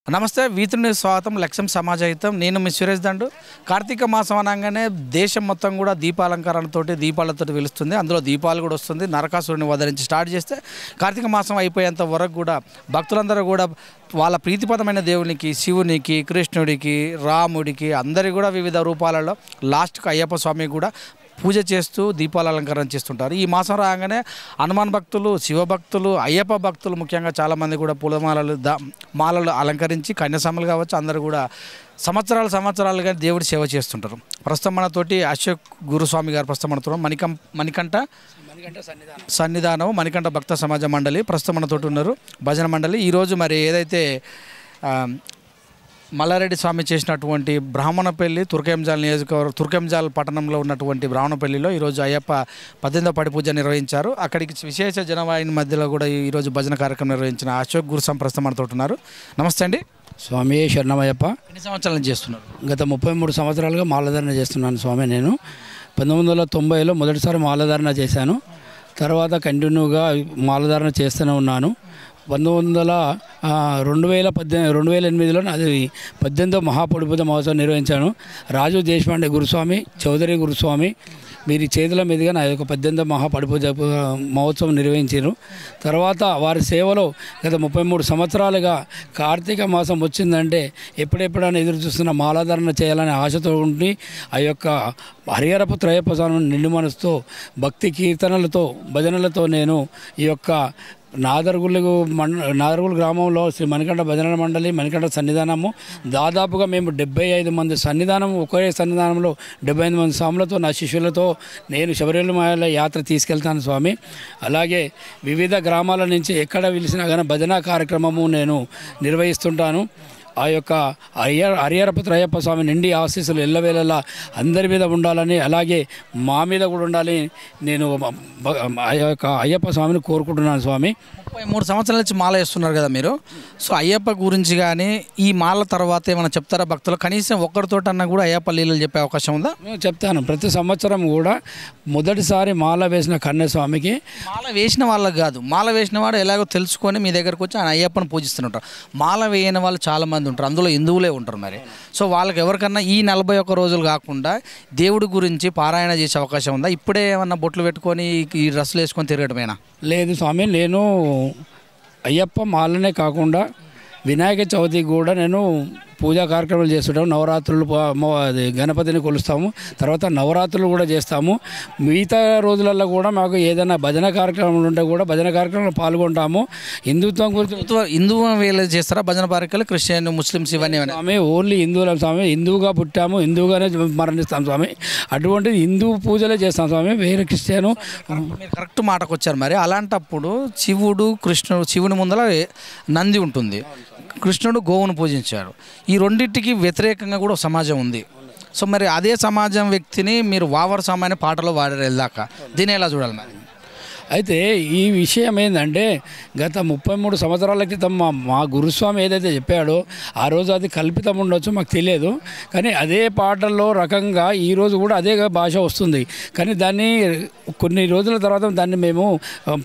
నమస్తే వీతుని స్వాగతం లక్ష్యం సమాజహితం నేను మీ సురేష్ దండు కార్తీక మాసం అనగానే దేశం మొత్తం కూడా దీపాలంకరణతోటి దీపాలతో వెలుస్తుంది అందులో దీపాలు కూడా వస్తుంది నరకాసురుని వధించి స్టార్ట్ చేస్తే కార్తీక మాసం అయిపోయేంత వరకు కూడా భక్తులందరూ కూడా వాళ్ళ ప్రీతిపదమైన దేవునికి శివునికి కృష్ణుడికి రాముడికి అందరి కూడా వివిధ రూపాలలో లాస్ట్కి అయ్యప్ప స్వామి కూడా పూజ చేస్తూ దీపాల అలంకరణ చేస్తుంటారు. ఈ మాసం రాగానే హనుమాన్ భక్తులు శివభక్తులు అయ్యప్ప భక్తులు ముఖ్యంగా చాలామంది కూడా పూలమాలలు మాలలు అలంకరించి కన్యాస్వాములు కావచ్చు అందరూ కూడా సంవత్సరాలుగా దేవుడి సేవ చేస్తుంటారు. ప్రస్తుతం మనతోటి అశోక్ గురుస్వామి గారు ప్రస్తుతం మనతో మణికంఠ సన్నిధానం మణికంఠ భక్త సమాజ మండలి ప్రస్తుతం మనతోటి ఉన్నారు భజన మండలి. ఈరోజు మరి ఏదైతే మల్లారెడ్డి స్వామి చేసినటువంటి బ్రాహ్మణపల్లి తుర్కెంజాల్ నియోజకవర్గం తుర్కెంజాల్ పట్టణంలో ఉన్నటువంటి బ్రాహ్మణపల్లిలో ఈరోజు అయ్యప్ప 18వ పడి పూజ నిర్వహించారు. అక్కడికి విశేష జనవాహిని మధ్యలో కూడా ఈరోజు భజన కార్యక్రమం నిర్వహించిన అశోక్ గురుస్వామి ప్రస్తుతం మనతో ఉన్నారు. నమస్తే అండి. స్వామి శరణమయ్యప్ప. ఎన్ని సంవత్సరాల నుంచి చేస్తున్నారు? గత 33 సంవత్సరాలుగా మాలధారణ చేస్తున్నాను స్వామి. నేను 1990లో మొదటిసారి మాలధారణ చేశాను. తర్వాత కంటిన్యూగా మాలధారణ చేస్తూనే ఉన్నాను. 2008లో అది 18వ మహాపడిపూజ మహోత్సవం నిర్వహించాను. రాజు దేశపాండే గురుస్వామి చౌదరి గురుస్వామి వీరి చేతుల మీదుగా నా యొక్క 18వ మహాపడిపూజ మహోత్సవం నిర్వహించారు. తర్వాత వారి సేవలో గత 33 సంవత్సరాలుగా కార్తీక మాసం వచ్చిందంటే ఎప్పుడెప్పుడైనా ఎదురు చూస్తున్న మాలాధారణ చేయాలనే ఆశతో ఉండి ఆ యొక్క హరిహరపు త్రయప్ప స్వామి నిండు మనసుతో భక్తి కీర్తనలతో భజనలతో నేను ఈ యొక్క నాదర్గుల్ గ్రామంలో శ్రీ మణికంఠ భజన మండలి మణికంఠ సన్నిధానము దాదాపుగా మేము 75 మంది సన్నిధానం ఒకే సన్నిధానంలో 75 మంది స్వాములతో నా శిష్యులతో నేను శబరిమల యాత్ర తీసుకెళ్తాను స్వామి. అలాగే వివిధ గ్రామాల నుంచి ఎక్కడ పిలిచినా కానీ భజన కార్యక్రమము నేను నిర్వహిస్తుంటాను. ఆ యొక్క హరిహరపు త్రయప్ప స్వామి నిండి ఆశీస్సులు ఎల్లవేళలా అందరి మీద ఉండాలని అలాగే మా మీద కూడా ఉండాలని నేను ఆ యొక్క అయ్యప్ప స్వామిని కోరుకుంటున్నాను స్వామి. 33 సంవత్సరాల నుంచి మాల వేస్తున్నారు కదా మీరు. సో అయ్యప్ప గురించి కానీ ఈ మాల తర్వాత ఏమైనా చెప్తారా భక్తులు? కనీసం ఒక్కరితోటన్నా కూడా అయ్యప్ప లీలలు చెప్పే అవకాశం ఉందా? నేను చెప్తాను. ప్రతి సంవత్సరం కూడా మొదటిసారి మాల వేసిన కన్యస్వామికి మాల వేసిన వాళ్ళకి కాదు, మాల వేసిన వాడు ఎలాగో తెలుసుకొని మీ దగ్గరకు వచ్చి ఆయన అయ్యప్పని పూజిస్తుంటారు. మాల వేయని వాళ్ళు చాలామంది ఉంటారు, అందులో హిందువులే ఉంటారు. మరి సో వాళ్ళకి ఎవరికన్నా ఈ 41 రోజులు కాకుండా దేవుడి గురించి పారాయణ చేసే అవకాశం ఉందా? ఇప్పుడే ఏమన్నా బొట్లు పెట్టుకొని ఈ డ్రెస్సులు వేసుకొని తిరగడమేనా? లేదు స్వామి, నేను అయ్యప్ప మాలనే కాకుండా వినాయక చవితికి కూడా నేను పూజా కార్యక్రమాలు చేస్తుంటాము. నవరాత్రులు అది గణపతిని కొలుస్తాము. తర్వాత నవరాత్రులు కూడా చేస్తాము. మిగతా రోజులలో కూడా మాకు ఏదైనా భజన కార్యక్రమాలు ఉంటే కూడా భజన కార్యక్రమంలో పాల్గొంటాము. హిందుత్వం గురించి హిందువు వేళ చేస్తారా భజన కార్యక్రమాలు? క్రిస్టియన్ ముస్లిమ్స్ ఇవన్నీ స్వామి ఓన్లీ హిందువులం స్వామి. హిందువుగా పుట్టాము, హిందువుగానే మరణిస్తాం స్వామి. అటువంటిది హిందూ పూజలే చేస్తాం స్వామి. వేరే క్రిస్టియను మీరు కరెక్ట్ మాటకు వచ్చారు. మరి అలాంటప్పుడు శివుని ముందర నంది ఉంటుంది, కృష్ణుడు గోవును పూజించారు. ఈ రెండింటికి వ్యతిరేకంగా కూడా సమాజం ఉంది. సో మరి అదే సమాజం వ్యక్తిని మీరు వావర్ సామాన్య పాటలో వాడారు వెళ్దాకా, దీన్ని ఎలా చూడాలి? మరి అయితే ఈ విషయం ఏంటంటే గత 33 సంవత్సరాల క్రితం మా గురుస్వామి ఏదైతే చెప్పాడో ఆ రోజు అది కల్పితం ఉండొచ్చు, మాకు తెలియదు. కానీ అదే పాటల్లో రకంగా ఈరోజు కూడా అదే భాష వస్తుంది. కానీ దాన్ని కొన్ని రోజుల తర్వాత దాన్ని మేము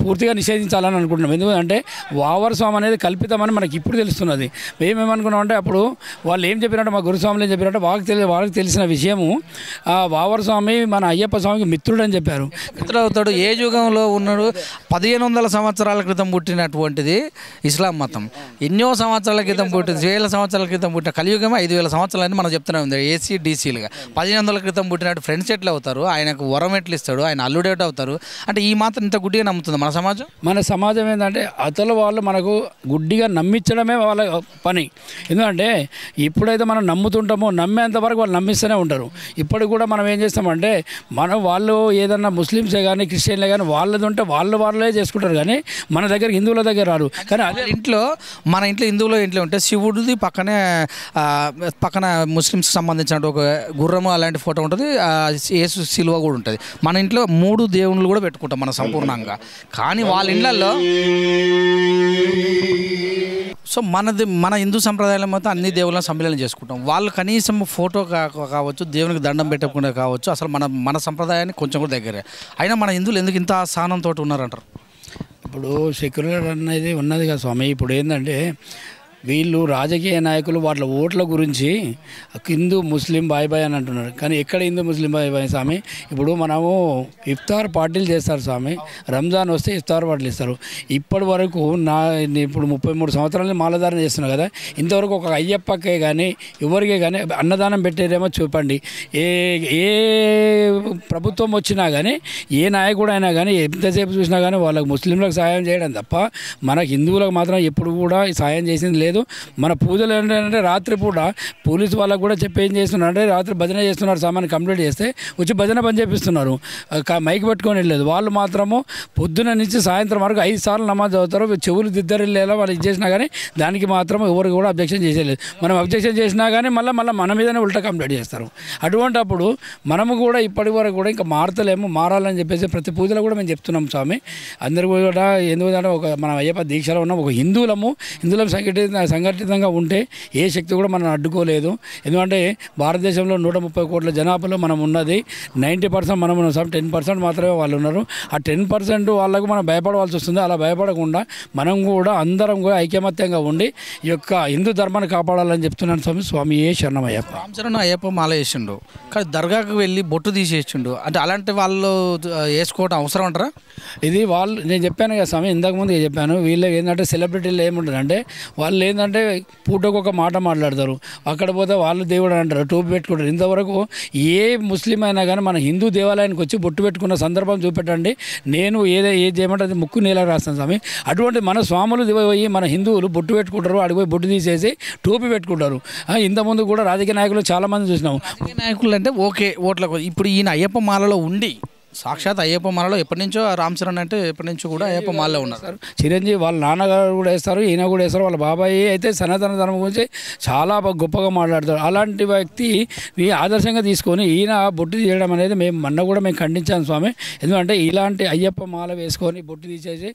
పూర్తిగా నిషేధించాలని అనుకుంటున్నాం. ఎందుకంటే వావర్ స్వామి అనేది కల్పితమని మనకి ఇప్పుడు తెలుస్తున్నది. మేమేమనుకున్నామంటే అప్పుడు వాళ్ళు ఏం చెప్పినట్టు మా గురుస్వాములు ఏం చెప్పినట్టు వాళ్ళకి తెలిసిన విషయము వావర్ స్వామి మన అయ్యప్ప స్వామికి మిత్రుడు అని చెప్పారు. మిత్రుడు అవుతాడు. ఏ యుగంలో ఉన్న 1500 సంవత్సరాల క్రితం పుట్టినటువంటిది ఇస్లాం మతం. ఎన్నో సంవత్సరాల క్రితం పుట్టింది, 1000 సంవత్సరాల క్రితం పుట్టిన కలియుగం 5000 సంవత్సరాలని మనం చెప్తూనే ఉంది. ఏసీ డీసీలుగా 1500 క్రితం పుట్టినట్టు ఫ్రెండ్స్ ఎట్లా అవుతారు, ఆయనకు వరం ఎట్లు ఇస్తాడు, ఆయన అల్లుడేట్ అవుతారు అంటే ఈ మాత్రం ఇంత గుడ్డిగా నమ్ముతుంది మన సమాజం. మన సమాజం ఏంటంటే అతలు వాళ్ళు మనకు గుడ్డిగా నమ్మించడమే వాళ్ళ పని. ఎందుకంటే ఇప్పుడైతే మనం నమ్ముతుంటామో నమ్మేంత వరకు వాళ్ళు నమ్మిస్తూనే ఉంటారు. ఇప్పటికి కూడా మనం ఏం చేస్తామంటే వాళ్ళు ఏదన్నా ముస్లిమ్సే కానీ క్రిస్టియన్లే కానీ వాళ్ళది ఉంటే వాళ్ళే చేసుకుంటారు. కానీ మన దగ్గర హిందువుల దగ్గర రారు. కానీ అదే మన ఇంట్లో హిందువుల ఇంట్లో ఉంటే శివుడిది పక్కన ముస్లిమ్స్కి సంబంధించిన ఒక గుర్రము అలాంటి ఫోటో ఉంటుంది, యేసు శిలువ కూడా ఉంటుంది. మన ఇంట్లో 3 దేవుళ్ళు కూడా పెట్టుకుంటాం మన సంపూర్ణంగా. కానీ వాళ్ళ ఇళ్లలో సో మన హిందూ సంప్రదాయాల మొత్తం అన్ని దేవుళ్ళని సమ్మేళనం చేసుకుంటాం. వాళ్ళు కనీసం ఫోటో కావచ్చు, దేవునికి దండం పెట్టకుండా కావచ్చు, అసలు మన సంప్రదాయాన్ని కొంచెం కూడా దగ్గరే. అయినా మన హిందువులు ఎందుకు ఇంత సహనంతో ఉన్నారంటారు? ఇప్పుడు సెక్యులర్ అనేది ఉన్నది కదా స్వామి. ఇప్పుడు ఏంటంటే వీళ్ళు రాజకీయ నాయకులు వాళ్ళ ఓట్ల గురించి హిందూ ముస్లిం బాయ్ బాయ్ అని అంటున్నారు. కానీ ఎక్కడ హిందూ ముస్లిం బాయ్ బాయ్ స్వామి? ఇప్పుడు మనము ఇఫ్తార్ పార్టీలు చేస్తారు స్వామి, రంజాన్ వస్తే ఇఫ్తార్ పార్టీలు ఇస్తారు. ఇప్పటి వరకు ఇప్పుడు 33 సంవత్సరాలు మాలధారణ చేస్తున్నారు కదా, ఇంతవరకు ఒక అయ్యప్పకే కానీ ఎవరికే కానీ అన్నదానం పెట్టేదేమో చూపండి. ఏ ప్రభుత్వం వచ్చినా కానీ ఏ నాయకుడు అయినా కానీ ఎంతసేపు చూసినా కానీ వాళ్ళకి ముస్లింలకు సాయం చేయడం తప్ప మన హిందువులకు మాత్రం ఎప్పుడు కూడా సాయం చేసింది లేదు. మన పూజలు ఏంటంటే రాత్రిపూట పోలీసు వాళ్ళకు కూడా చెప్పి ఏం చేస్తున్నారు అంటే రాత్రి భజన చేస్తున్నారు, సామాన్ కంప్లీట్ చేస్తే వచ్చి భజన పని చేపిస్తున్నారు, మైక్ పెట్టుకొని వెళ్ళలేదు. వాళ్ళు మాత్రము పొద్దున నుంచి సాయంత్రం వరకు 5 సార్లు నమాజ్ చదువుతారు, చెవులు దిద్దరిల్లేలా వాళ్ళు ఇది చేసినా కానీ దానికి మాత్రం ఎవరు కూడా అబ్జెక్షన్ చేసేలేదు. మనం అబ్జెక్షన్ చేసినా కానీ మళ్ళీ మన మీదనే ఉల్టా కంప్లీట్ చేస్తారు. అటువంటప్పుడు మనము కూడా ఇప్పటి వరకు కూడా ఇంకా మారాలని చెప్పేసి ప్రతి పూజలో కూడా మేము చెప్తున్నాం స్వామి. అందరూ కూడా ఎందుకంటే మన అయ్యప్ప దీక్షలో ఉన్న ఒక హిందువులం సంఘటితంగా ఉంటే ఏ శక్తి కూడా మనం అడ్డుకోలేదు. ఎందుకంటే భారతదేశంలో 130 కోట్ల జనాభాలో మనం ఉన్నది 90% మనం ఉన్నాం, 10% మాత్రమే వాళ్ళు ఉన్నారు. ఆ 10% వాళ్ళకు మనం భయపడవలసి వస్తుంది. అలా భయపడకుండా మనం కూడా అందరం కూడా ఐకమత్యంగా ఉండి ఈ యొక్క హిందూ ధర్మాన్ని కాపాడాలని చెప్తున్నాను స్వామి. స్వామి ఏ శరణమయ్యప్ప. రామచరణ్ అయ్యప్ప మాల వేసిండు, కానీ దర్గాకు వెళ్ళి బొట్టు తీసేసిండు అంటే అలాంటి వాళ్ళు వేసుకోవడం అవసరం అంటారా? ఇది వాళ్ళు నేను చెప్పాను కదా స్వామి, ఇంతకుముందు చెప్పాను, వీళ్ళకి ఏంటంటే సెలబ్రిటీలు ఏముంటుందంటే వాళ్ళు ఏంటంటే పూటకు ఒక మాట మాట్లాడతారు, అక్కడ పోతే వాళ్ళు దేవుడు అంటారు, టోపీ పెట్టుకుంటారు. ఇంతవరకు ఏ ముస్లిం అయినా కానీ మన హిందూ దేవాలయానికి వచ్చి బొట్టు పెట్టుకున్న సందర్భం చూపెట్టండి, నేను ఏది చేయమంటే అది ముక్కు నేలకు రాస్తాను స్వామి. అటువంటి మన స్వాములు పోయి మన హిందువులు బొట్టు పెట్టుకుంటారు, అడిగిపోయి బొట్టు తీసేసి టోపీ పెట్టుకుంటారు. ఇంతకుముందు కూడా రాజకీయ నాయకులు చాలామంది చూసినాము. రాజకీయ నాయకులు అంటే ఓకే ఓట్లకు, ఇప్పుడు ఈయన అయ్యప్ప మాలలో ఉండి సాక్షాత్ అయ్యప్ప మాలలో ఎప్పటి నుంచో రామ్ చరణ్ అంటే ఎప్పటి నుంచో కూడా అయ్యప్ప మాలలో ఉన్నారు. చిరంజీవి వాళ్ళ నాన్నగారు కూడా వేస్తారు, ఈయన కూడా వేస్తారు. వాళ్ళ బాబాయి అయితే సనాతన ధర్మం గురించి చాలా గొప్పగా మాట్లాడతారు. అలాంటి వ్యక్తి ఆదర్శంగా తీసుకొని ఈయన బొట్టు తీయడం అనేది మేము ఖండించాము స్వామి. ఎందుకంటే ఇలాంటి అయ్యప్ప మాల వేసుకొని బొట్టు తీసేసి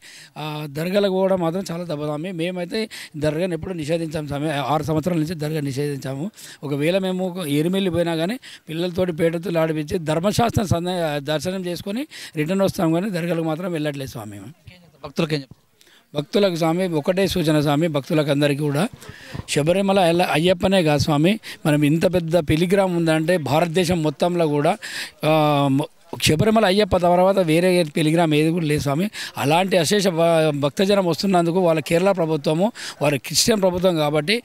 దర్గాలకు కూడా మాత్రం చాలా తప్పు స్వామి. మేమైతే దర్గాని ఎప్పుడు నిషేధించాము స్వామి. 6 సంవత్సరాల నుంచి దర్గా నిషేధించాము. ఒకవేళ మేము ఎరిమెల్లి పోయినా కానీ పిల్లలతోటి పేటతో ఆడిపించి ధర్మశాస్త్రం దర్శనం చేసుకొని రిటర్న్ వస్తాం, కానీ దర్గాలకు మాత్రం వెళ్ళట్లేదు స్వామి. భక్తులకు స్వామి ఒకటే సూచన స్వామి, భక్తులకు అందరికీ కూడా శబరిమల అయ్యప్పనే కాదు స్వామి, మనం ఇంత పెద్ద పిలిగ్రామ్ ఉందంటే భారతదేశం మొత్తంలో కూడా శబరిమల అయ్యప్ప తర్వాత వేరే పిలిగ్రామ్ ఏది కూడా లేదు స్వామి. అలాంటి అశేష భక్తజనం వస్తున్నందుకు వాళ్ళ కేరళ ప్రభుత్వము వారి క్రిస్టియన్ ప్రభుత్వం కాబట్టి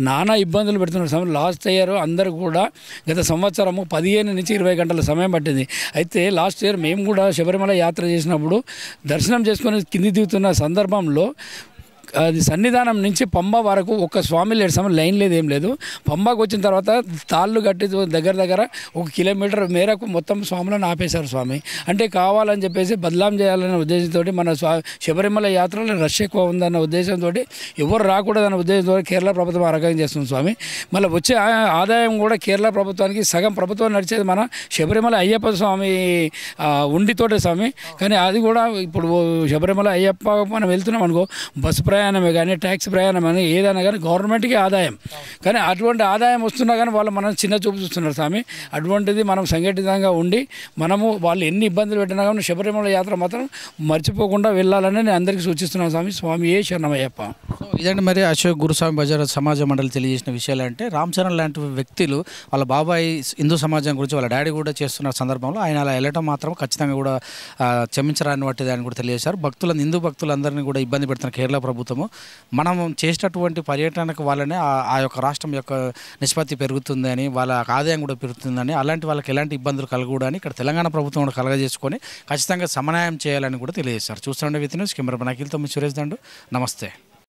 నానా ఇబ్బందులు పెడుతున్నారు స్వామి. లాస్ట్ ఇయర్ అందరూ కూడా గత సంవత్సరము 15 నుంచి 20 గంటల సమయం పట్టింది. అయితే లాస్ట్ ఇయర్ మేము కూడా శబరిమల యాత్ర చేసినప్పుడు దర్శనం చేసుకొని కింది దిగుతున్న సందర్భంలో అది సన్నిధానం నుంచి పంబ వరకు ఒక స్వామి లేడు స్వామి, లైన్ లేదు ఏం లేదు. పంబాకు వచ్చిన తర్వాత తాళ్ళు కట్టి దగ్గర 1 కిలోమీటర్ మేరకు మొత్తం స్వాములను ఆపేశారు స్వామి. అంటే కావాలని చెప్పేసి బదలాం చేయాలనే ఉద్దేశంతో మన శబరిమల యాత్రలో రష్ ఎక్కువ ఉందన్న ఉద్దేశంతో ఎవరు రాకూడదన్న ఉద్దేశంతో కేరళ ప్రభుత్వం ఆ రకంగా చేస్తుంది స్వామి. మళ్ళీ వచ్చే ఆదాయం కూడా కేరళ ప్రభుత్వానికి సగం ప్రభుత్వం నడిచేది మన శబరిమల అయ్యప్ప స్వామి ఉండితోటే స్వామి. కానీ అది కూడా ఇప్పుడు శబరిమల అయ్యప్ప మనం వెళ్తున్నాం అనుకో, బస్సు ప్రయాణమే కానీ ట్యాక్సీ ప్రయాణం అని ఏదైనా కానీ గవర్నమెంట్కి ఆదాయం, కానీ అటువంటి ఆదాయం వస్తున్నా కానీ వాళ్ళు మనం చిన్న చూపు చూస్తున్నారు స్వామి. అటువంటిది మనం సంఘటితంగా ఉండి మనము వాళ్ళు ఎన్ని ఇబ్బందులు పెట్టినా కానీ శబరిమల యాత్ర మాత్రం మర్చిపోకుండా వెళ్ళాలని నేను అందరికీ సూచిస్తున్నాను స్వామి. స్వామి ఏ శరణమయ్యప్ప. ఇదండి మరి అశోక్ గురుస్వామి బజార్ సమాజ మండలి తెలియజేసిన విషయాలు అంటే రామ్ చరణ్ లాంటి వ్యక్తులు వాళ్ళ బాబాయ్ హిందూ సమాజం గురించి వాళ్ళ డాడీ కూడా చేస్తున్న సందర్భంలో ఆయన అలా వెళ్ళటం మాత్రం ఖచ్చితంగా కూడా క్షమించరాని వాటిది అని కూడా తెలియజేశారు. హిందూ భక్తులందరినీ కూడా ఇబ్బంది పెడుతున్న కేరళ ప్రభుత్వము మనం చేసినటువంటి పర్యటనకు వల్లనే ఆ యొక్క రాష్ట్రం యొక్క నిష్పత్తి పెరుగుతుందని, వాళ్ళ ఆదాయం కూడా పెరుగుతుందని, అలాంటి వాళ్ళకి ఎలాంటి ఇబ్బందులు కలగకూడదని ఇక్కడ తెలంగాణ ప్రభుత్వం కూడా కలగజేసుకొని ఖచ్చితంగా సమన్వయం చేయాలని కూడా తెలియజేశారు. చూస్తుండే విత్ న్యూస్ కెమెరా అఖిల్తో మీ సురేష్ దండు. నమస్తే.